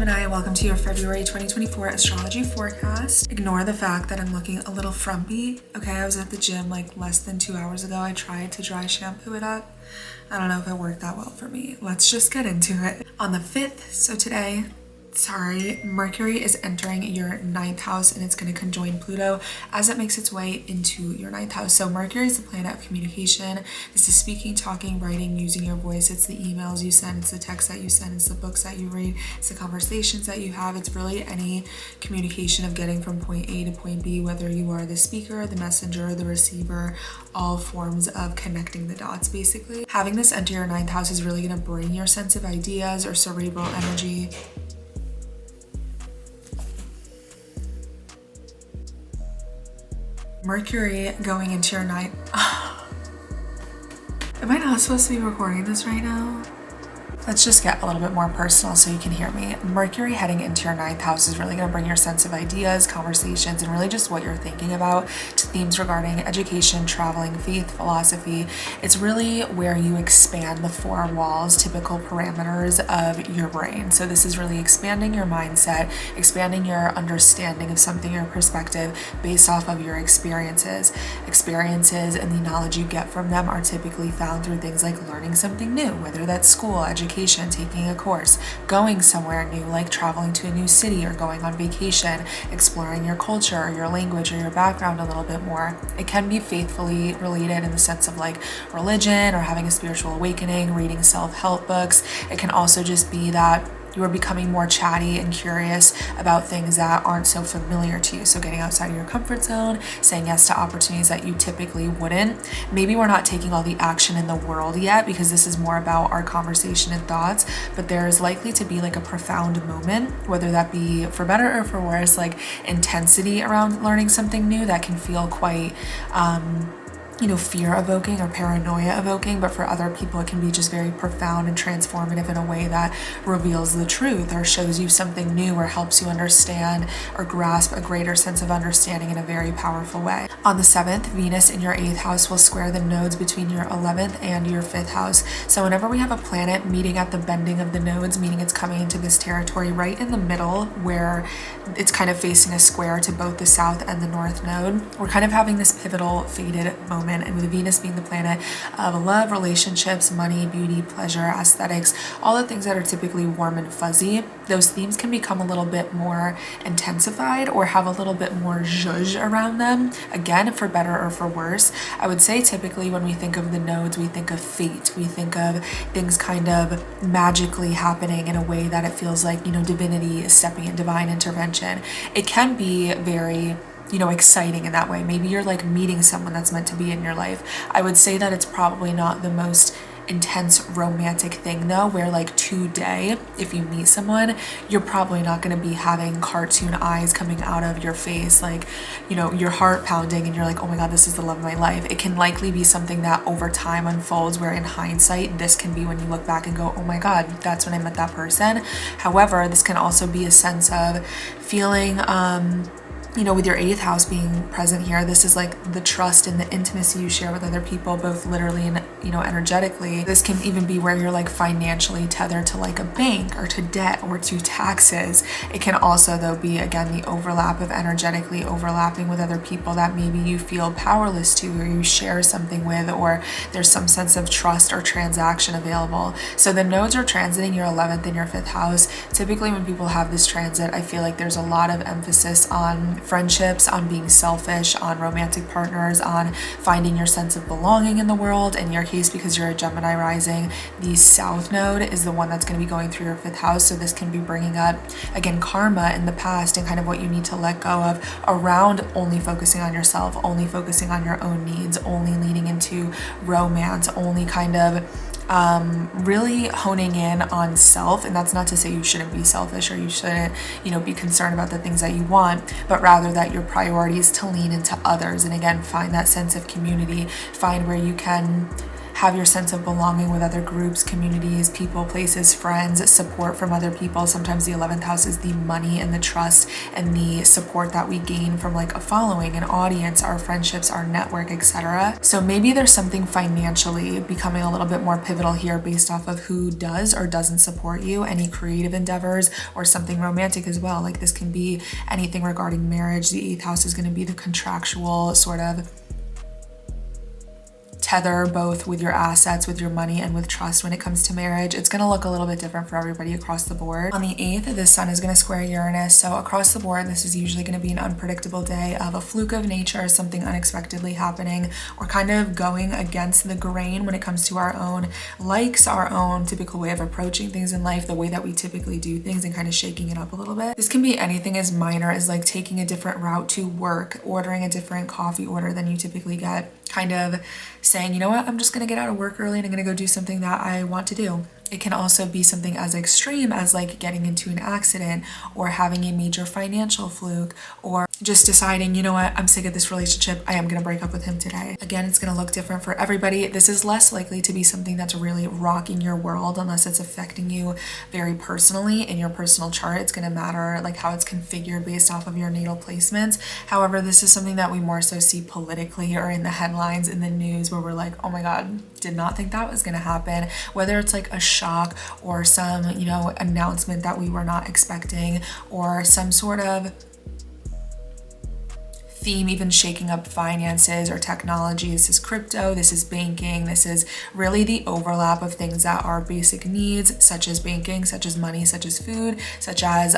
Gemini, welcome to your February 2024 astrology forecast. Ignore the fact that I'm looking a little frumpy. Okay, I was at the gym like less than 2 hours ago. I tried to dry shampoo it up. I don't know if it worked that well for me. Let's just get into it. On the 5th, so today, Mercury is entering your 9th house and it's going to conjoin Pluto as it makes its way into your 9th house. So Mercury is the planet of communication. This is speaking, talking, writing, using your voice. It's the emails you send, it's the texts that you send, it's the books that you read, it's the conversations that you have. It's really any communication of getting from point A to point B, whether you are the speaker, the messenger, the receiver, all forms of connecting the dots basically. Having this enter your 9th house is really going to bring your sense of ideas or cerebral energy. Mercury going into your 9th. Am I not supposed to be recording this right now? Let's just get a little bit more personal so you can hear me. Mercury heading into your 9th house is really going to bring your sense of ideas, conversations, and really just what you're thinking about to themes regarding education, traveling, faith, philosophy. It's really where you expand the four walls, typical parameters of your brain. So this is really expanding your mindset, expanding your understanding of something, your perspective based off of your experiences. Experiences and the knowledge you get from them are typically found through things like learning something new, whether that's school, education, taking a course, going somewhere new, like traveling to a new city or going on vacation, exploring your culture or your language or your background a little bit more. It can be faithfully related in the sense of like religion or having a spiritual awakening, reading self-help books. It can also just be that you are becoming more chatty and curious about things that aren't so familiar to you. So getting outside of your comfort zone, saying yes to opportunities that you typically wouldn't. Maybe we're not taking all the action in the world yet because this is more about our conversation and thoughts, but there's likely to be like a profound moment, whether that be for better or for worse, like intensity around learning something new that can feel quite fear evoking or paranoia evoking, but for other people it can be just very profound and transformative in a way that reveals the truth or shows you something new or helps you understand or grasp a greater sense of understanding in a very powerful way. On the 7th, Venus in your 8th house will square the nodes between your 11th and your 5th house. So whenever we have a planet meeting at the bending of the nodes, meaning it's coming into this territory right in the middle where it's kind of facing a square to both the south and the north node, we're kind of having this pivotal fated moment. And with Venus being the planet of love, relationships, money, beauty, pleasure, aesthetics, all the things that are typically warm and fuzzy, those themes can become a little bit more intensified or have a little bit more zhuzh around them. Again, for better or for worse. I would say typically when we think of the nodes, we think of fate. We think of things kind of magically happening in a way that it feels like, divinity is stepping in, divine intervention. It can be very exciting in that way. Maybe you're like meeting someone that's meant to be in your life. I would say that it's probably not the most intense romantic thing though, where like today, if you meet someone, you're probably not going to be having cartoon eyes coming out of your face, like, your heart pounding and you're like, oh my God, this is the love of my life. It can likely be something that over time unfolds, where in hindsight, this can be when you look back and go, oh my God, that's when I met that person. However, this can also be a sense of feeling, with your 8th house being present here, this is like the trust and the intimacy you share with other people, both literally and, energetically. This can even be where you're like financially tethered to like a bank or to debt or to taxes. It can also though be, again, the overlap of energetically overlapping with other people that maybe you feel powerless to or you share something with, or there's some sense of trust or transaction available. So the nodes are transiting your 11th and your 5th house. Typically when people have this transit, I feel like there's a lot of emphasis on friendships, on being selfish, on romantic partners, on finding your sense of belonging in the world. In your case, because you're a Gemini rising, the south node is the one that's going to be going through your 5th house. So this can be bringing up, again, karma in the past and kind of what you need to let go of around only focusing on yourself, only focusing on your own needs, only leaning into romance, only kind of really honing in on self. And that's not to say you shouldn't be selfish or you shouldn't, be concerned about the things that you want, but rather that your priority is to lean into others. And again, find that sense of community, find where you can have your sense of belonging with other groups, communities, people, places, friends, support from other people. Sometimes the 11th house is the money and the trust and the support that we gain from like a following, an audience, our friendships, our network, etc. So maybe there's something financially becoming a little bit more pivotal here based off of who does or doesn't support you, any creative endeavors, or something romantic as well. Like this can be anything regarding marriage. The 8th house is going to be the contractual sort of tether, both with your assets, with your money, and with trust when it comes to marriage. It's going to look a little bit different for everybody across the board. On the 8th, the sun is going to square Uranus. So across the board, this is usually going to be an unpredictable day of a fluke of nature, something unexpectedly happening, or kind of going against the grain when it comes to our own likes, our own typical way of approaching things in life, the way that we typically do things, and kind of shaking it up a little bit. This can be anything as minor as like taking a different route to work, ordering a different coffee order than you typically get, kind of saying, you know what, I'm just gonna get out of work early and I'm gonna go do something that I want to do. It can also be something as extreme as like getting into an accident or having a major financial fluke, or just deciding, you know what, I'm sick of this relationship, I am gonna break up with him today. Again, it's gonna look different for everybody. This is less likely to be something that's really rocking your world unless it's affecting you very personally in your personal chart. It's gonna matter like how it's configured based off of your natal placements. However, this is something that we more so see politically or in the headlines, in the news, where we're like, oh my God, did not think that was gonna happen. Whether it's like a shock or some, you know, announcement that we were not expecting, or some sort of theme even shaking up finances or technology. This is crypto, this is banking, this is really the overlap of things that are basic needs, such as banking, such as money, such as food, such as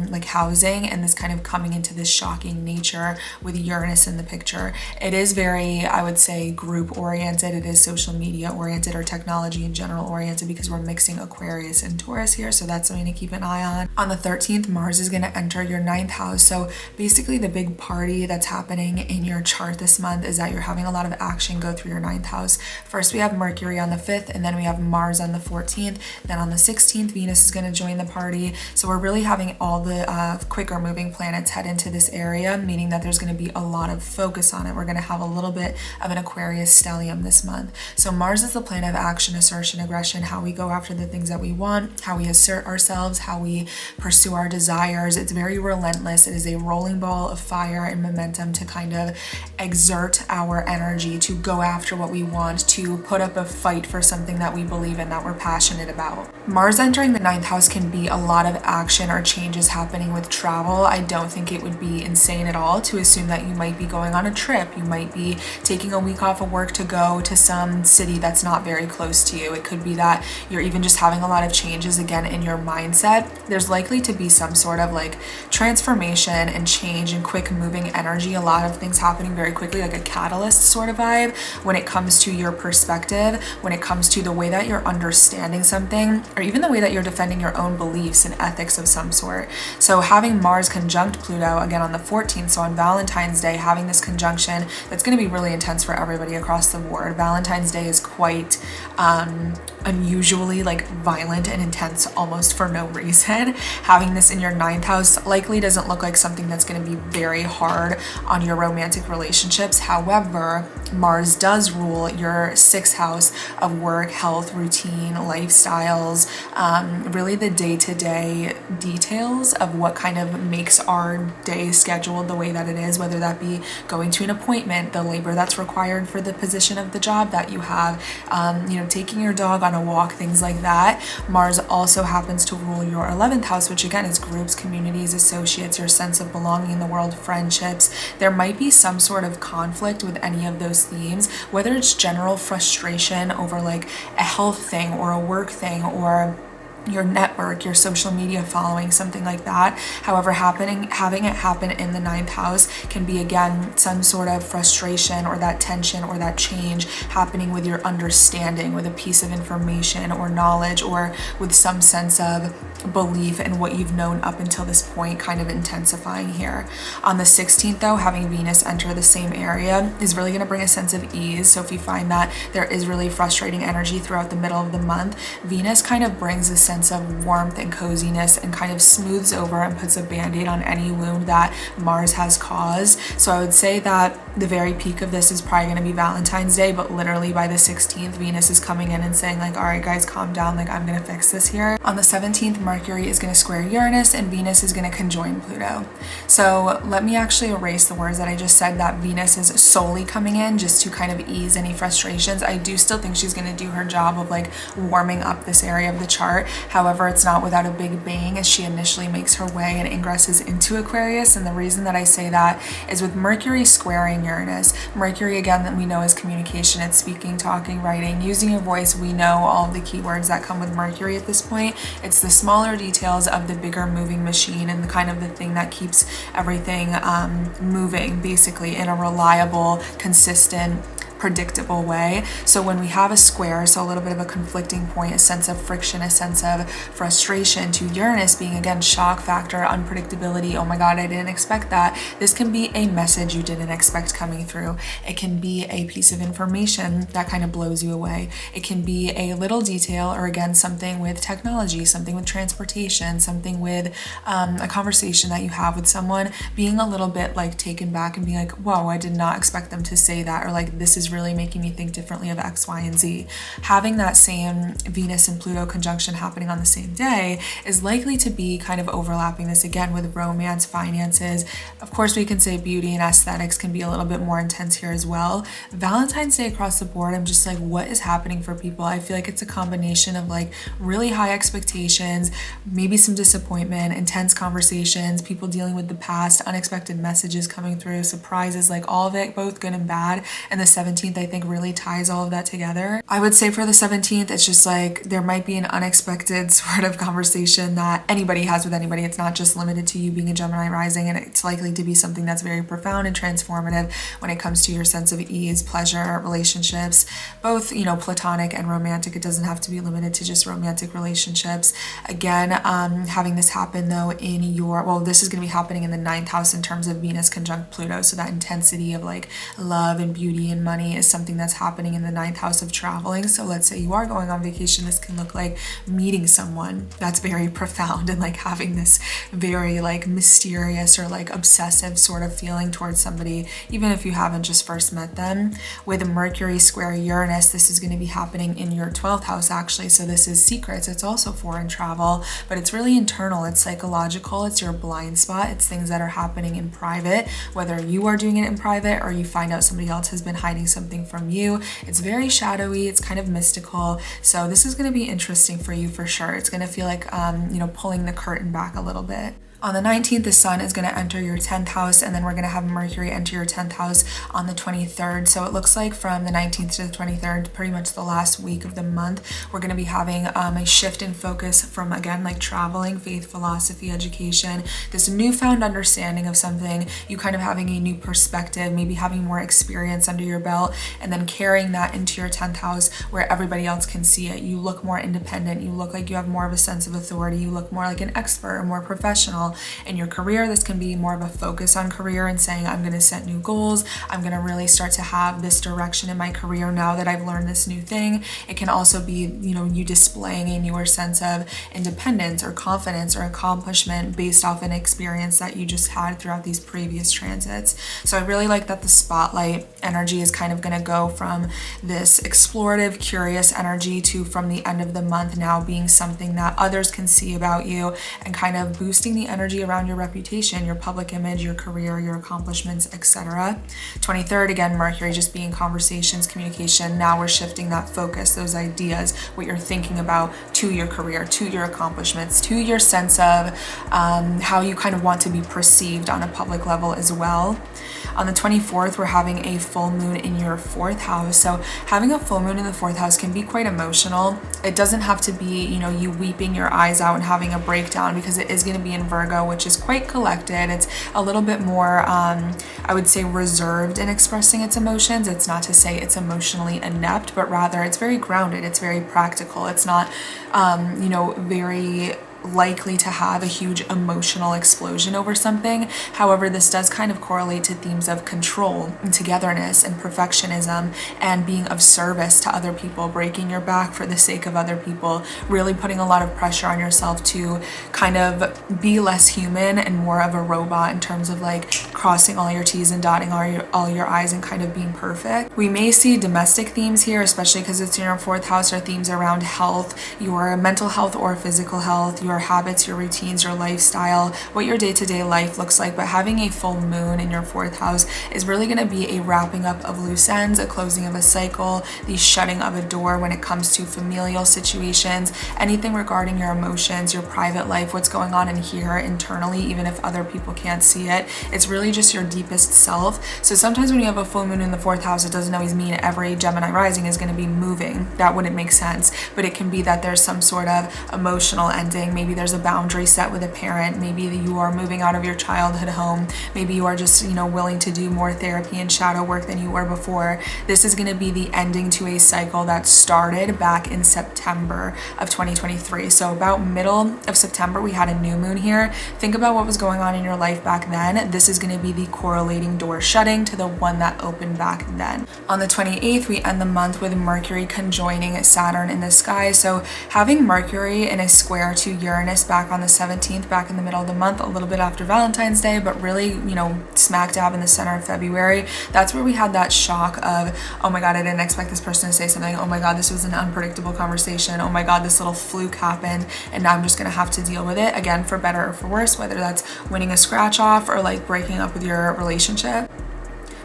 like housing, and this kind of coming into this shocking nature with Uranus in the picture. It is very, I would say, group oriented. It is social media oriented or technology in general oriented, because we're mixing Aquarius and Taurus here, so that's something to keep an eye on. On the 13th, Mars is going to enter your 9th house. So basically the big party that's happening in your chart this month is that you're having a lot of action go through your 9th house. First, we have Mercury on the 5th, and then we have Mars on the 14th. Then on the 16th, Venus is going to join the party. So we're really having all the quicker moving planets head into this area, meaning that there's going to be a lot of focus on it. We're going to have a little bit of an Aquarius stellium this month. So Mars is the planet of action, assertion, aggression, how we go after the things that we want, how we assert ourselves, how we pursue our desires. It's very relentless. It is a rolling ball of fire and momentum to kind of exert our energy to go after what we want, to put up a fight for something that we believe in, that we're passionate about. Mars entering the 9th house can be a lot of action or changes happening with travel. I don't think it would be insane at all to assume that you might be going on a trip. You might be taking a week off of work to go to some city that's not very close to you. It could be that you're even just having a lot of changes again in your mindset. There's likely to be some sort of like transformation and change and quick moving energy, a lot of things happening very quickly, like a catalyst sort of vibe when it comes to your perspective, when it comes to the way that you're understanding something, or even the way that you're defending your own beliefs and ethics of some sort. So having Mars conjunct Pluto again on the 14th, so on Valentine's Day, having this conjunction, that's going to be really intense for everybody across the board. Valentine's Day is quite unusually like violent and intense almost for no reason. Having this in your 9th house likely doesn't look like something that's going to be very hard on your romantic relationships. However, Mars does rule your 6th house of work, health, routine, lifestyles, really the day-to-day details of what kind of makes our day scheduled the way that it is, whether that be going to an appointment, the labor that's required for the position of the job that you have, you know, taking your dog on a walk, things like that. Mars also happens to rule your 11th house, which again is groups, communities, associates, your sense of belonging in the world, friendships. There might be some sort of conflict with any of those themes, whether it's general frustration over like a health thing or a work thing or your network, your social media following, something like that. However, having it happen in the 9th house can be again some sort of frustration or that tension or that change happening with your understanding, with a piece of information or knowledge, or with some sense of belief in what you've known up until this point kind of intensifying here. On the 16th though, having Venus enter the same area is really going to bring a sense of ease. So if you find that there is really frustrating energy throughout the middle of the month, Venus kind of brings a sense of warmth and coziness and kind of smooths over and puts a band-aid on any wound that Mars has caused. So I would say that the very peak of this is probably going to be Valentine's Day, but literally by the 16th, Venus is coming in and saying like, all right guys, calm down, like I'm going to fix this here. On the 17th, Mercury is going to square Uranus and Venus is going to conjoin Pluto. So let me actually erase the words that I just said, that Venus is solely coming in just to kind of ease any frustrations. I do still think she's going to do her job of like warming up this area of the chart. However, it's not without a big bang as she initially makes her way and ingresses into Aquarius. And the reason that I say that is with Mercury squaring Uranus. Mercury, again, that we know is communication. It's speaking, talking, writing, using your voice. We know all of the keywords that come with Mercury at this point. It's the smaller details of the bigger moving machine and the kind of the thing that keeps everything moving basically in a reliable, consistent, predictable way. So when we have a square, so a little bit of a conflicting point, a sense of friction, a sense of frustration, to Uranus being again shock factor, unpredictability, oh my god, I didn't expect that. This can be a message you didn't expect coming through. It can be a piece of information that kind of blows you away. It can be a little detail, or again something with technology, something with transportation, something with a conversation that you have with someone, being a little bit like taken back and being like, whoa, I did not expect them to say that, or like this is really making me think differently of X, Y, and Z. Having that same Venus and Pluto conjunction happening on the same day is likely to be kind of overlapping this again with romance, finances. Of course, we can say beauty and aesthetics can be a little bit more intense here as well. Valentine's Day across the board, I'm just like, what is happening for people? I feel like it's a combination of like really high expectations, maybe some disappointment, intense conversations, people dealing with the past, unexpected messages coming through, surprises, like all of it, both good and bad. And the 17th, I think, really ties all of that together. I would say for the 17th, it's just like there might be an unexpected sort of conversation that anybody has with anybody. It's not just limited to you being a Gemini rising, and it's likely to be something that's very profound and transformative when it comes to your sense of ease, pleasure, relationships, both, you know, platonic and romantic. It doesn't have to be limited to just romantic relationships. Again, having this happen though in your, well, this is going to be happening in the 9th house in terms of Venus conjunct Pluto. So that intensity of like love and beauty and money is something that's happening in the 9th house of traveling. So let's say you are going on vacation, this can look like meeting someone that's very profound and like having this very like mysterious or like obsessive sort of feeling towards somebody, even if you haven't just first met them. With Mercury square Uranus, this is going to be happening in your 12th house actually. So this is secrets. It's also foreign travel, but it's really internal. It's psychological. It's your blind spot. It's things that are happening in private, whether you are doing it in private or you find out somebody else has been hiding something from you. It's very shadowy. It's kind of mystical. So this is going to be interesting for you for sure. It's going to feel like, you know, pulling the curtain back a little bit. On the 19th, the sun is going to enter your 10th house, and then we're going to have Mercury enter your 10th house on the 23rd. So it looks like from the 19th to the 23rd, pretty much the last week of the month, we're going to be having a shift in focus from, again, like traveling, faith, philosophy, education, this newfound understanding of something, you kind of having a new perspective, maybe having more experience under your belt, and then carrying that into your 10th house where everybody else can see it. You look more independent. You look like you have more of a sense of authority. You look more like an expert or more professional. In your career, this can be more of a focus on career and saying, I'm going to set new goals. I'm going to really start to have this direction in my career now that I've learned this new thing. It can also be, you know, you displaying a newer sense of independence or confidence or accomplishment based off an experience that you just had throughout these previous transits. So I really like that the spotlight energy is kind of going to go from this explorative, curious energy to, from the end of the month, now being something that others can see about you and kind of boosting the energy around your reputation, your public image, your career, your accomplishments, etc. 23rd, again, Mercury just being conversations, communication. Now we're shifting that focus, those ideas, what you're thinking about, to your career, to your accomplishments, to your sense of how you kind of want to be perceived on a public level as well. On the 24th, we're having a full moon in your 4th house. So having a full moon in the 4th house can be quite emotional. It doesn't have to be, you know, you weeping your eyes out and having a breakdown, because it is going to be in Virgo, which is quite collected. It's a little bit more, I would say, reserved in expressing its emotions. It's not to say it's emotionally inept, but rather it's very grounded. It's very practical. It's not, you know, very likely to have a huge emotional explosion over something. However, this does kind of correlate to themes of control and togetherness and perfectionism and being of service to other people, breaking your back for the sake of other people, really putting a lot of pressure on yourself to kind of be less human and more of a robot in terms of like crossing all your T's and dotting all your I's and kind of being perfect. We may see domestic themes here, especially because it's in your 4th house, or themes around health, your mental health or physical health, your habits, your routines, your lifestyle, what your day-to-day life looks like. But having a full moon in your 4th house is really going to be a wrapping up of loose ends, a closing of a cycle, the shutting of a door when it comes to familial situations, anything regarding your emotions, your private life, what's going on in here internally, even if other people can't see it. It's really just your deepest self. So sometimes when you have a full moon in the 4th house, it doesn't always mean every Gemini rising is going to be moving. That wouldn't make sense. But it can be that there's some sort of emotional ending. Maybe there's a boundary set with a parent. Maybe you are moving out of your childhood home. Maybe you are just, willing to do more therapy and shadow work than you were before. This is going to be the ending to a cycle that started back in September of 2023. So about middle of September, we had a new moon here. Think about what was going on in your life back then. This is going to be the correlating door shutting to the one that opened back then. On the 28th, we end the month with Mercury conjoining Saturn in the sky. So having Mercury in a square to Uranus back on the 17th, back in the middle of the month, a little bit after Valentine's Day, but really, smack dab in the center of February, that's where we had that shock of, oh my God, I didn't expect this person to say something. Oh my God, this was an unpredictable conversation. Oh my God, this little fluke happened, and now I'm just gonna have to deal with it, again, for better or for worse, whether that's winning a scratch off or like breaking up with your relationship.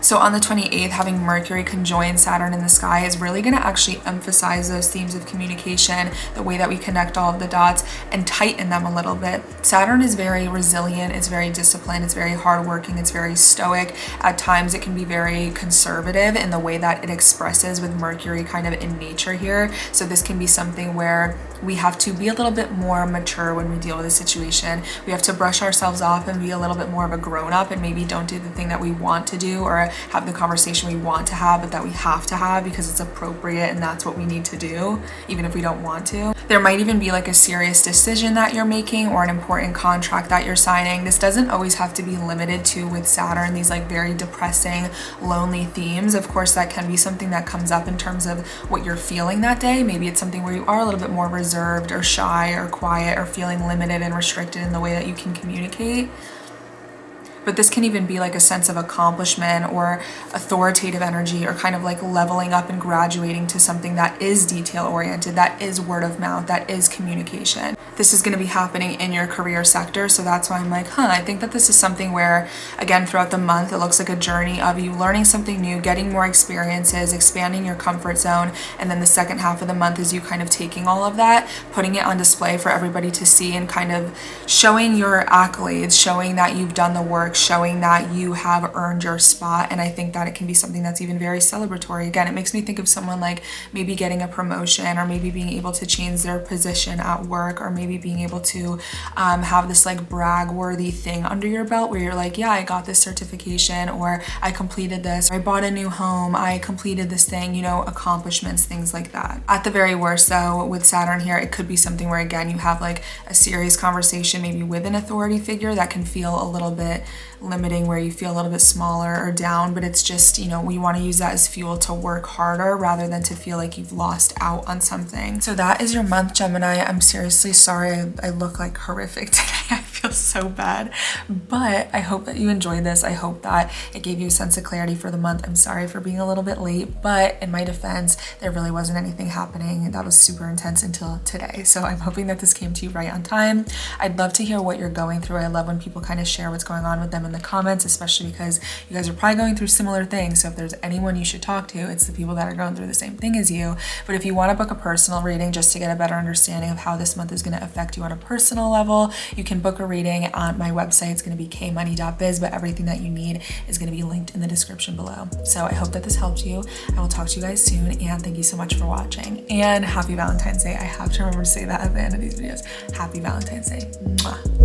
So on the 28th, having Mercury conjoin Saturn in the sky is really going to actually emphasize those themes of communication, the way that we connect all of the dots, and tighten them a little bit. Saturn is very resilient, it's very disciplined, it's very hardworking, it's very stoic. At times it can be very conservative in the way that it expresses with Mercury kind of in nature here. So this can be something where we have to be a little bit more mature when we deal with a situation. We have to brush ourselves off and be a little bit more of a grown-up, and maybe don't do the thing that we want to do or have the conversation we want to have, but that we have to have because it's appropriate and that's what we need to do, even if we don't want to. There might even be like a serious decision that you're making or an important contract that you're signing. This doesn't always have to be limited to, with Saturn, these like very depressing, lonely themes. Of course, that can be something that comes up in terms of what you're feeling that day. Maybe it's something where you are a little bit more reserved or shy or quiet or feeling limited and restricted in the way that you can communicate. But this can even be like a sense of accomplishment or authoritative energy, or kind of like leveling up and graduating to something that is detail oriented, that is word of mouth, that is communication. This is going to be happening in your career sector. So that's why I'm like, I think that this is something where, again, throughout the month, it looks like a journey of you learning something new, getting more experiences, expanding your comfort zone. And then the second half of the month is you kind of taking all of that, putting it on display for everybody to see, and kind of showing your accolades, showing that you've done the work, showing that you have earned your spot. And I think that it can be something that's even very celebratory. Again, it makes me think of someone like maybe getting a promotion, or maybe being able to change their position at work, or maybe being able to have this like brag worthy thing under your belt where you're like, yeah, I got this certification, or I completed this, or I bought a new home, I completed this thing, accomplishments, things like that. At the very worst though, with Saturn here, it could be something where, again, you have like a serious conversation maybe with an authority figure that can feel a little bit limiting, where you feel a little bit smaller or down, but it's just, we want to use that as fuel to work harder rather than to feel like you've lost out on something. So that is your month, Gemini. I'm seriously sorry I look like horrific today. I feel so bad, but I hope that you enjoyed this. I hope that it gave you a sense of clarity for the month. I'm sorry for being a little bit late, but in my defense, there really wasn't anything happening that was super intense until today. So I'm hoping that this came to you right on time. I'd love to hear what you're going through. I love when people kind of share what's going on with them in the comments, especially because you guys are probably going through similar things. So if there's anyone you should talk to, it's the people that are going through the same thing as you. But if you want to book a personal reading just to get a better understanding of how this month is going to affect you on a personal level, you can book a reading on my website. It's going to be kmoney.biz, but everything that you need is going to be linked in the description below. So I hope that this helped you. I will talk to you guys soon, and thank you so much for watching, and happy Valentine's Day. I have to remember to say that at the end of these videos. Happy Valentine's Day. Mwah.